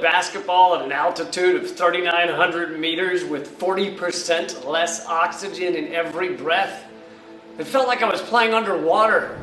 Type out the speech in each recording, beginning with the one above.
Basketball at an altitude of 3,900 meters with 40% less oxygen in every breath. It felt like I was playing underwater.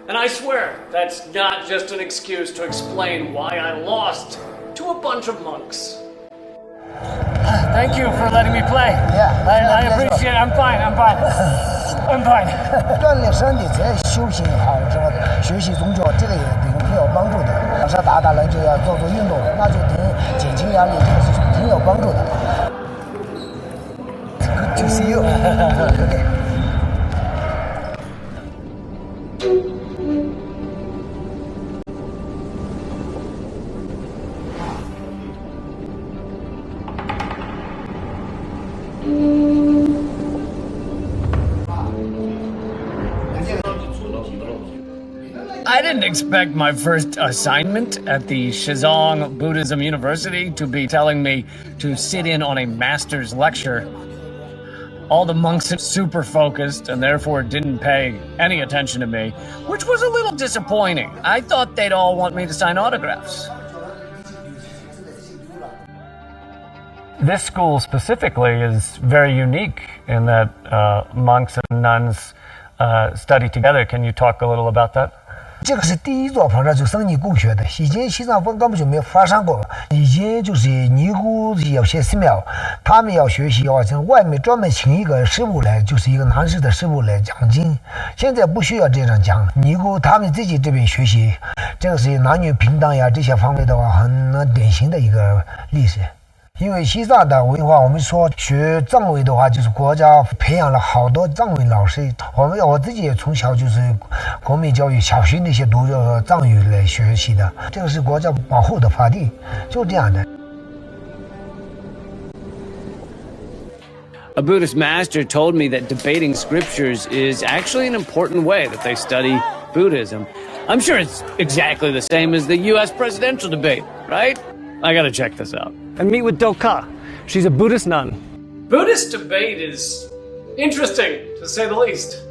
And I swear, that's not just an excuse to explain why I lost to a bunch of monks. Thank you for letting me play. Yeah, I appreciate it. I'm fine. I'm fine. 锻炼身体在修行好之后，学习宗教这个也挺有帮助的。晚上打篮球要做运动，那就挺减轻压力，这个是挺有帮助的。Good to see you. I didn't expect my first assignment at the Shizong Buddhism University to be telling me to sit in on a master's lecture. All the monks are super focused and therefore didn't pay any attention to me, which was a little disappointing. I thought they'd all want me to sign autographs. This school specifically is very unique in that monks and nuns study together. Can you talk a little about that? 这个是第一座方丈就僧尼共学的，以前西藏根本就没有发生过。以前就是尼姑有些寺庙，他们要学习要从外面专门请一个师傅来，就是一个男士的师傅来讲经。现在不需要这样讲，尼姑他们自己这边学习，这个是男女平等呀这些方面的话，很典型的一个历史。因为西藏的文化，我们说学藏文的话，就是国家培养了好多藏文老师。我自己也从小就是国民教育，小学那些读藏语来学习的，这个是国家保护的法律，就这样的。A Buddhist master told me that debating scriptures is actually an important way that they study Buddhism. I'm sure it's exactly the same as the U.S. presidential debate, right? I gotta check this out. And meet with Doka. She's a Buddhist nun. Buddhist debate is interesting, to say the least.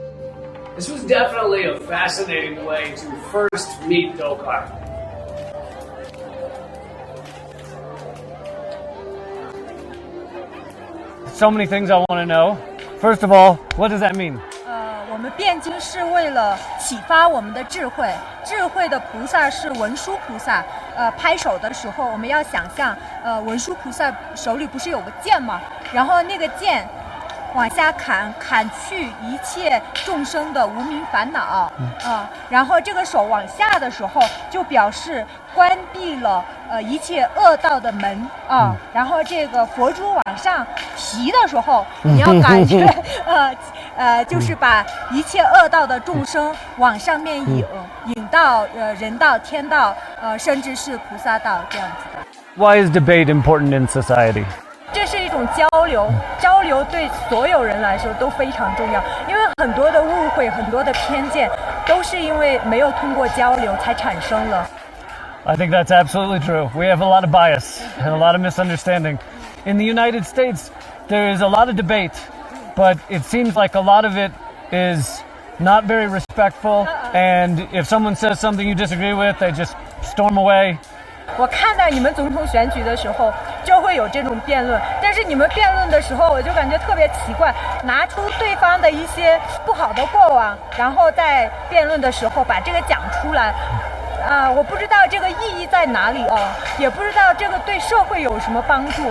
This was definitely a fascinating way to first meet Dokar. So many things I want to know. First of all, what does that mean? 我们辩经是为了启发我们的智慧，智慧的菩萨是文殊菩萨。拍手的时候，我们要想象，文殊菩萨手里不是有个剑吗？然后那个剑往下砍去一切众生的无明烦恼，然后这个手往下的时候，就表示关闭了一切恶道的门啊。然后这个佛珠往上提的时候，你要感觉就是把一切恶道的众生往上面引到人道、天道，甚至是菩萨道这样子的。Why is debate important in society? 这是一种交流，交流对所有人来说都非常重要，因为很多的误会、很多的偏见，都是因为没有通过交流才产生了。I think that's absolutely true. We have a lot of bias and a lot of misunderstanding. In the United States, there is a lot of debate, but it seems like a lot of it is not very respectful, and if someone says something you disagree with, they just storm away. 我看到你们总统选举的时候就会有这种辩论，但是你们辩论的时候我就感觉特别奇怪，拿出对方的一些不好的过往，然后在辩论的时候把这个讲出来。我不知道这个意义在哪里也不知道这个对社会有什么帮助。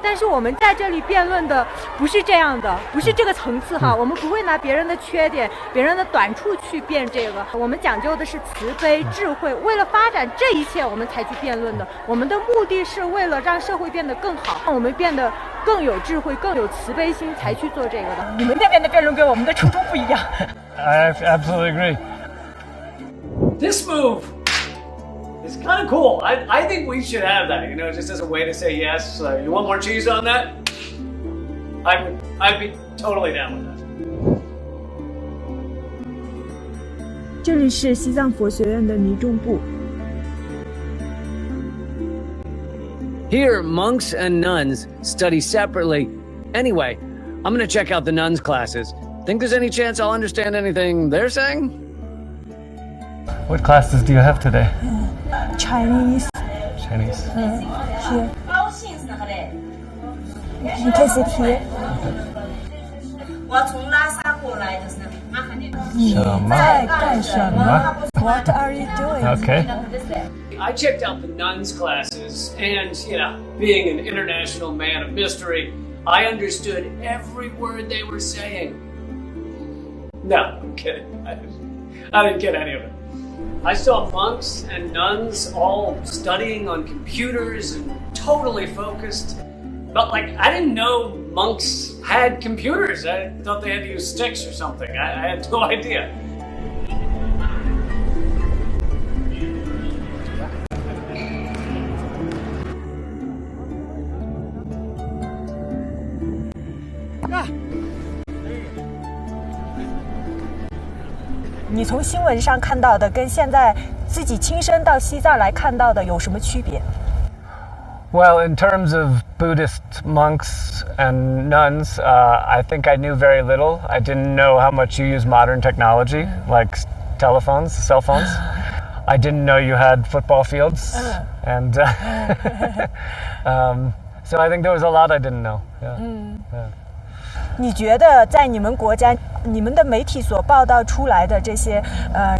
但是我们在这里辩论的不是这样的，不是这个层次哈，我们不会拿别人的缺点、别人的短处去辩这个，我们讲究的是慈悲、智慧，为了发展这一切我们才去辩论的。我们的目的是为了让社会变得更好，让我们变得更有智慧、更有慈悲心才去做这个的。你们那边的辩论跟我们的初衷不一样。I absolutely agree. This move is kind of cool. I think we should have that, you know, just as a way to say yes. You want more cheese on that? I'd be totally down with that. 这里是西藏佛学院的尼众部。Here, monks and nuns study separately. Anyway, I'm going to check out the nuns' classes. Think there's any chance I'll understand anything they're saying? What classes do you have today? Chinese. Chinese. Here. You can sit here. 我从拉萨过来的是麻烦你。你在干什么 ？What are you doing? Okay. I checked out the nuns' classes, and, you know, being an international man of mystery, I understood every word they were saying. No, I'm kidding. I didn't get any of it. I saw monks and nuns all studying on computers and totally focused. But, like, I didn't know monks had computers. I thought they had to use sticks or something. I had no idea. Ah. 你从新闻上看到的，跟现在自己亲身到西藏来看到的有什么区别？ Well, in terms of Buddhist monks and nuns, I think I knew very little. I didn't know how much you use modern technology, like telephones, cell phones. I didn't know you had football fields. And so I think there was a lot I didn't know. Yeah. Yeah. 你觉得在你们国家，你们的媒体所报道出来的这些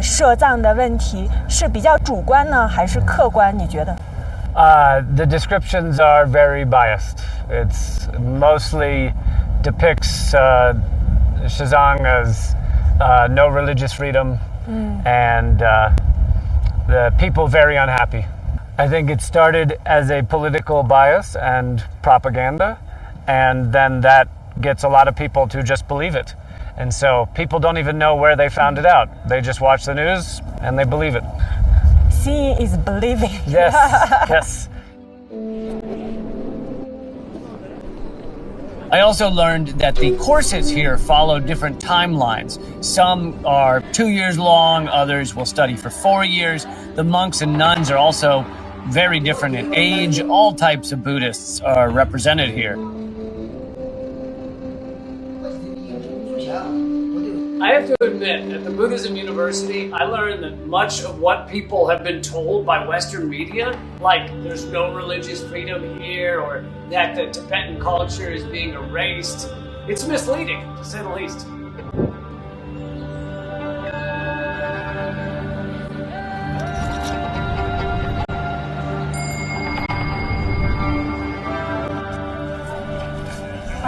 涉藏的问题，是比较主观呢，还是客观？你觉得？ The descriptions are very biased. It's mostly depicts Xizang as no religious freedom and the people very unhappy. I think it started as a political bias and propaganda, and then that gets a lot of people to just believe it. And so people don't even know where they found it out. They just watch the news and they believe it. Seeing is believing. Yes, yes. I also learned that the courses here follow different timelines. Some are 2 years long, others will study for 4 years. The monks and nuns are also very different in age. All types of Buddhists are represented here. I have to admit, at the Buddhism University, I learned that much of what people have been told by Western media, like there's no religious freedom here or that the Tibetan culture is being erased, it's misleading, to say the least.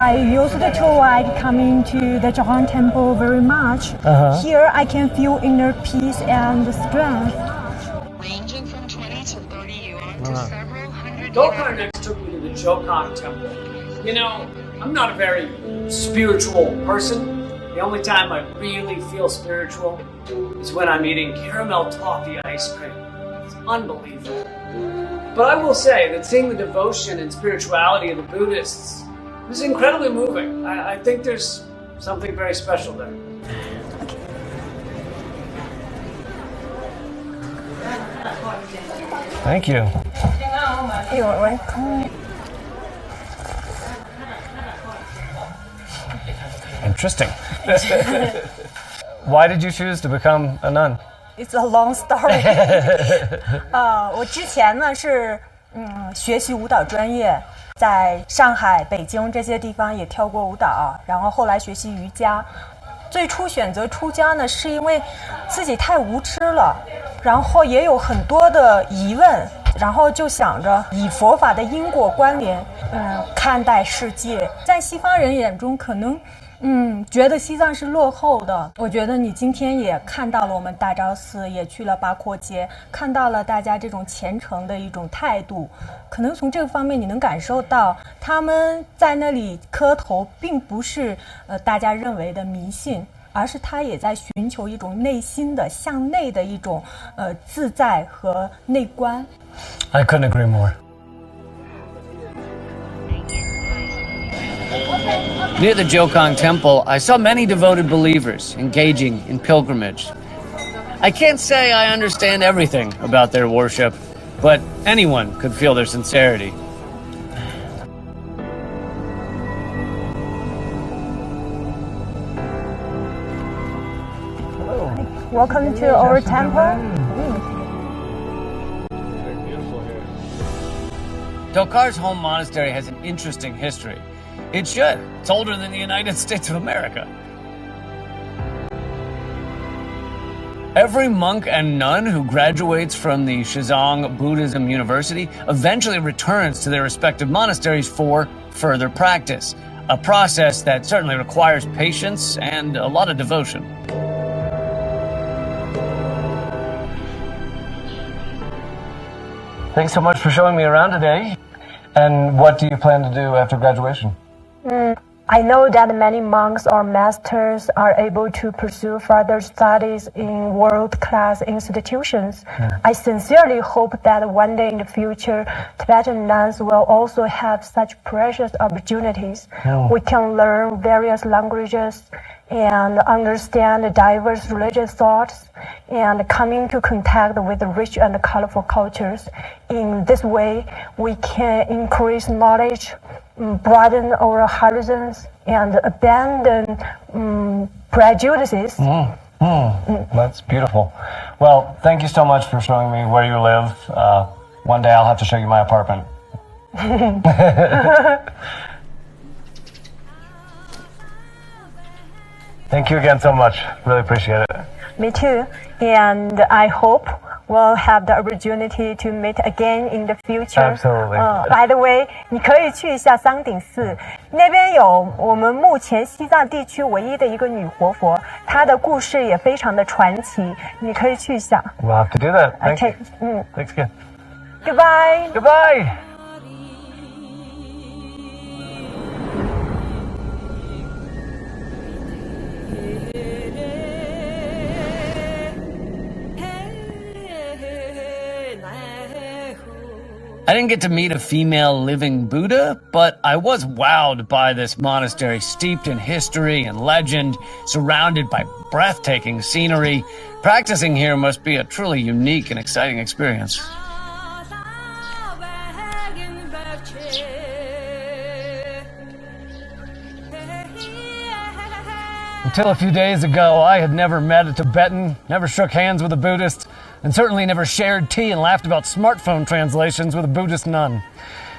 I used to like coming to the Jahan temple very much. Here I can feel inner peace and strength. Ranging from 20 to 30 yuan to several hundred Gokar next took me to the Jokan temple. You know, I'm not a very spiritual person. The only time I really feel spiritual is when I'm eating caramel toffee ice cream. It's unbelievable. But I will say that seeing the devotion and spirituality of the Buddhists was incredibly moving. I think there's something very special there. Thank you. You're welcome. Interesting. Why did you choose to become a nun? It's a long story. 我之前呢是学习舞蹈专业。在上海、北京这些地方也跳过舞蹈，然后后来学习瑜伽。最初选择出家呢，是因为自己太无知了，然后也有很多的疑问，然后就想着以佛法的因果关联，看待世界。在西方人眼中，可能觉得西藏是落后的。我觉得你今天也看到了我们大昭寺，也去了八廓街，看到了大家这种虔诚的一种态度。可能从这个方面你能感受到，他们在那里磕头并不是大家认为的迷信，而是他也在寻求一种内心的向内的一种自在和内观。I couldn't agree more. Near the Jokang Temple, I saw many devoted believers engaging in pilgrimage. I can't say I understand everything about their worship, but anyone could feel their sincerity. Welcome to our temple. Tokar's home monastery has an interesting history. It should. It's older than the United States of America. Every monk and nun who graduates from the Shizang Buddhism University eventually returns to their respective monasteries for further practice, a process that certainly requires patience and a lot of devotion. Thanks so much for showing me around today. And what do you plan to do after graduation? I know that many monks or masters are able to pursue further studies in world-class institutions. I sincerely hope that one day in the future, Tibetan nuns will also have such precious opportunities. We can learn various languages and understand diverse religious thoughts and come into contact with rich and colorful cultures. In this way, we can increase knowledge, broaden our horizons, and abandon prejudices. That's beautiful. Well, thank you so much for showing me where you live. One day I'll have to show you my apartment. Thank you again so much. Really appreciate it. Me too. And I hope we'll have the opportunity to meet again in the future. Absolutely. By the way, 你可以去一下桑顶寺，那边有我们目前西藏地区唯一的一个女活佛，她的故事也非常的传奇，你可以去一下。We'll have to do that. Thank Okay. you. Thanks again. Goodbye. Goodbye. I didn't get to meet a female living Buddha, but I was wowed by this monastery steeped in history and legend, surrounded by breathtaking scenery. Practicing here must be a truly unique and exciting experience. Until a few days ago, I had never met a Tibetan, never shook hands with a Buddhist, and certainly never shared tea and laughed about smartphone translations with a Buddhist nun.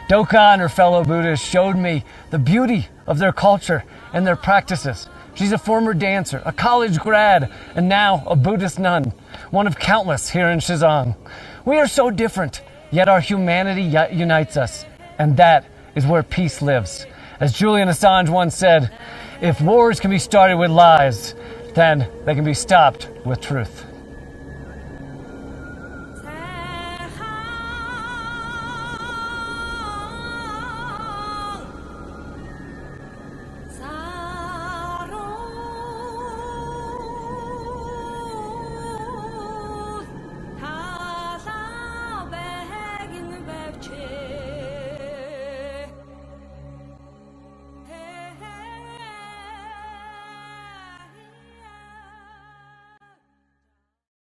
Doka and her fellow Buddhists showed me the beauty of their culture and their practices. She's a former dancer, a college grad, and now a Buddhist nun, one of countless here in Shizang. We are so different, yet our humanity unites us, and that is where peace lives. As Julian Assange once said, if wars can be started with lies, then they can be stopped with truth.